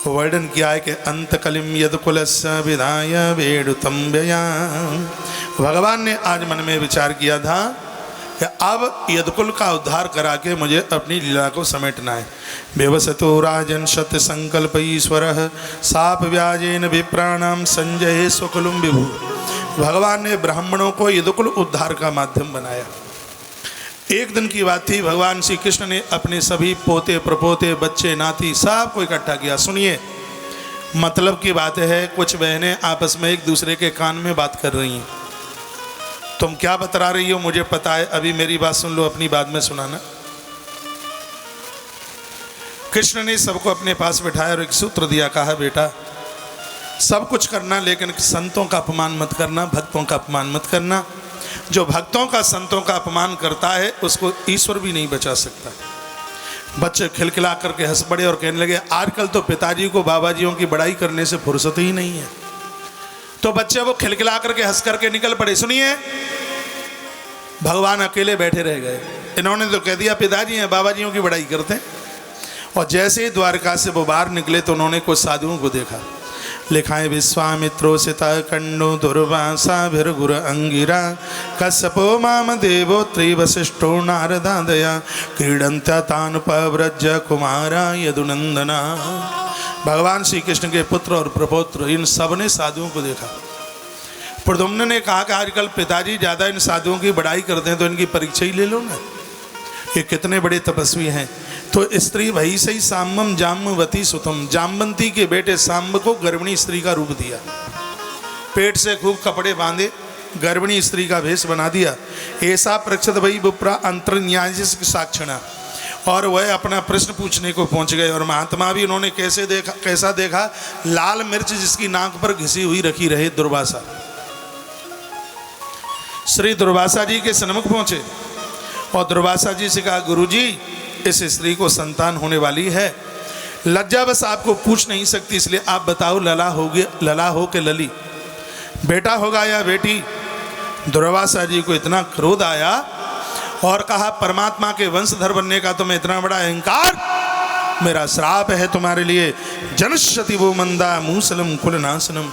वर्णन किया है कि अंतकलिम यदकुलस्य विधाय वेणुतम व्यया। भगवान ने आज मन में विचार किया था कि अब यदकुल का उद्धार करा के मुझे अपनी लीला को समेटना है। व्यवसतो राजन सत्य संकल्प ईश्वर साप व्याजेन विप्राणाम संजय स्वकुलुम विभु। भगवान ने ब्राह्मणों को यदकुल उद्धार का माध्यम बनाया। एक दिन की बात थी, भगवान श्री कृष्ण ने अपने सभी पोते प्रपोते बच्चे नाती सबको इकट्ठा किया। सुनिए, मतलब की बात है, कुछ बहनें आपस में एक दूसरे के कान में बात कर रही हैं। तुम क्या बता रही हो मुझे पता है, अभी मेरी बात सुन लो, अपनी बात में सुनाना। कृष्ण ने सबको अपने पास बिठाया और एक सूत्र दिया, कहा बेटा सब कुछ करना लेकिन संतों का अपमान मत करना, भक्तों का अपमान मत करना। जो भक्तों का संतों का अपमान करता है उसको ईश्वर भी नहीं बचा सकता। बच्चे खिलखिला करके हंस पड़े और कहने लगे आजकल तो पिताजी को बाबाजियों की बड़ाई करने से फुर्सत ही नहीं है। तो बच्चे वो खिलखिला करके हंस करके निकल पड़े। सुनिए, भगवान अकेले बैठे रह गए। इन्होंने तो कह दिया पिताजी हैं, बाबाजियों की बड़ाई करते हैं। और जैसे ही द्वारका से वो बाहर निकले तो उन्होंने कुछ साधुओं को देखा। लिखाएं विश्वामित्रोसिता कंडो दुर्वासा भीर्गुर अंगिरा कश्यपो माम देवो त्रिवशिष्ठो नारदादया क्रीडन्त्या तानुपव्रज कुमारा यदुनंदना। भगवान श्री कृष्ण के पुत्र और प्रपौत्र इन सब ने साधुओं को देखा। प्रद्युम्न ने कहा कि आजकल पिताजी ज़्यादा इन साधुओं की बड़ाई करते हैं तो इनकी परीक्षा ही ले लो ना, ये कितने बड़े तपस्वी हैं। तो स्त्री भई सही साम्बम जाम्बवती सुतम, जाम्बवंती के बेटे सांब को गर्भिणी स्त्री का रूप दिया, पेट से खूब कपड़े बांधे, गर्भिणी स्त्री का भेष बना दिया। ऐसा प्रक्षत भई बुप्रा अंतर्न्याय साक्षणा, और वह अपना प्रश्न पूछने को पहुंच गए। और महात्मा भी उन्होंने कैसा देखा, लाल मिर्च जिसकी नाक पर घिसी हुई रखी रहे दुर्वासा। श्री दुर्वासा जी के सन्मुख पहुंचे और दुर्वासा जी से कहा गुरुजी इस स्त्री को संतान होने वाली है, लज्जा बस आपको पूछ नहीं सकती, इसलिए आप बताओ लला हो के लली, बेटा होगा या बेटी। दुर्वासा जी को इतना क्रोध आया और कहा परमात्मा के वंशधर बनने का तुम्हें इतना बड़ा अहंकार, मेरा श्राप है तुम्हारे लिए। जनश्यति वो मंदा मूसलम कुलनाशनम,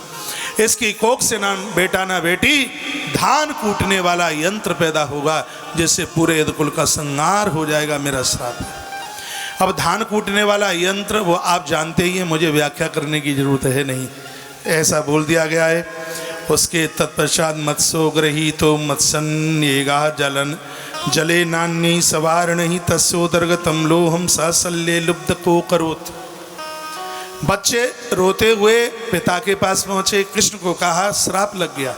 इसकी कोख से ना बेटा ना बेटी, धान कूटने वाला यंत्र पैदा होगा जिससे पूरे यदुकुल का संहार हो जाएगा, मेरा श्राप है। अब धान कूटने वाला यंत्र वो आप जानते ही हैं, मुझे व्याख्या करने की जरूरत है नहीं, ऐसा बोल दिया गया है। उसके तत्पश्चात मत्स्यो गृहीतो मत्स्येगा जलन जले नान्य सवार नहीं तस्योदर्गतम लोहम सल्ले लुब्ध को करोत। बच्चे रोते हुए पिता के पास पहुंचे, कृष्ण को कहा श्राप लग गया,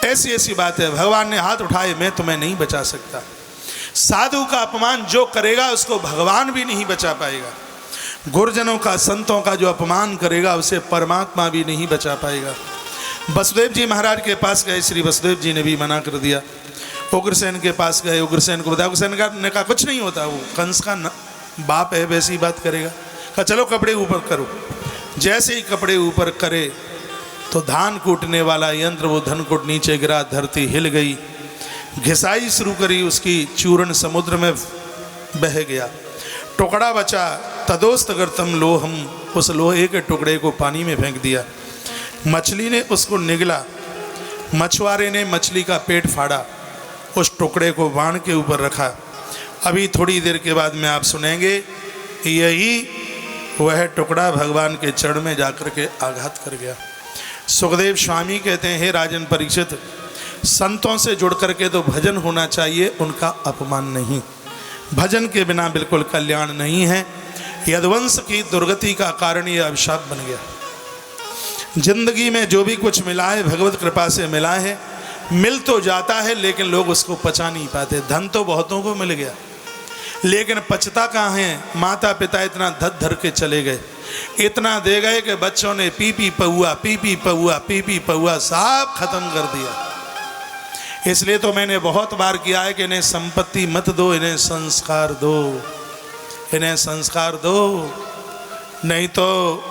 ऐसी ऐसी बात है। भगवान ने हाथ उठाए, मैं तुम्हें नहीं बचा सकता। साधु का अपमान जो करेगा उसको भगवान भी नहीं बचा पाएगा। गुरुजनों का संतों का जो अपमान करेगा उसे परमात्मा भी नहीं बचा पाएगा। वसुदेव जी महाराज के पास गए, श्री वसुदेव जी ने भी मना कर दिया। उग्रसेन के पास गए, उग्रसेन को बताया, उग्रसेन ने कहा कुछ नहीं होता, वो कंस का बाप है, वैसी बात करेगा। कहा चलो कपड़े ऊपर करो। जैसे ही कपड़े ऊपर करे तो धान कूटने वाला यंत्र वो धनकुट नीचे गिरा, धरती हिल गई, घिसाई शुरू करी, उसकी चूर्ण समुद्र में बह गया, टुकड़ा बचा। तदोस्त गर्तम लोहम, उस लोहे के टुकड़े को पानी में फेंक दिया। मछली ने उसको निगला, मछुआरे ने मछली का पेट फाड़ा, उस टुकड़े को बाण के ऊपर रखा। अभी थोड़ी देर के बाद में आप सुनेंगे यही वह टुकड़ा भगवान के चरण में जाकर के आघात कर गया। सुखदेव स्वामी कहते हैं, हे राजन परीक्षित, संतों से जुड़ करके तो भजन होना चाहिए, उनका अपमान नहीं। भजन के बिना बिल्कुल कल्याण नहीं है। यदुवंश की दुर्गति का कारण यह अभिशाप बन गया। जिंदगी में जो भी कुछ मिला है भगवत कृपा से मिला है, मिल तो जाता है लेकिन लोग उसको पचा नहीं पाते। धन तो बहुतों को मिल गया लेकिन पचता कहाँ है। माता पिता इतना धत धर के चले गए, इतना दे गए कि बच्चों ने पी पी पौआ सब खत्म कर दिया। इसलिए तो मैंने बहुत बार किया है कि इन्हें संपत्ति मत दो, इन्हें संस्कार दो, इन्हें संस्कार दो, नहीं तो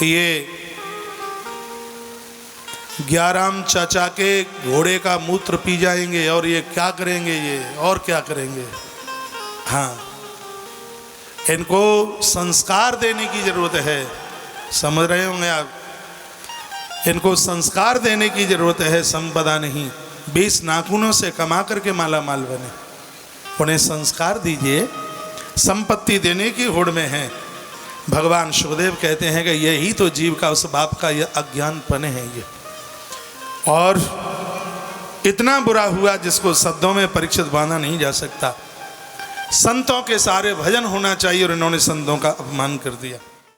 ये ग्याराम चाचा के घोड़े का मूत्र पी जाएंगे और ये क्या करेंगे, ये और क्या करेंगे। हाँ, इनको संस्कार देने की जरूरत है। समझ रहे होंगे आप, इनको संस्कार देने की जरूरत है, संपदा नहीं। 20 नाखूनों से कमा करके माला माल बने, उन्हें संस्कार दीजिए। संपत्ति देने की होड़ में है। भगवान सुखदेव कहते हैं कि यही तो जीव का उस बाप का यह अज्ञानपन है ये। और इतना बुरा हुआ जिसको शब्दों में परीक्षित बांधा नहीं जा सकता। संतों के सारे भजन होना चाहिए और इन्होंने संतों का अपमान कर दिया।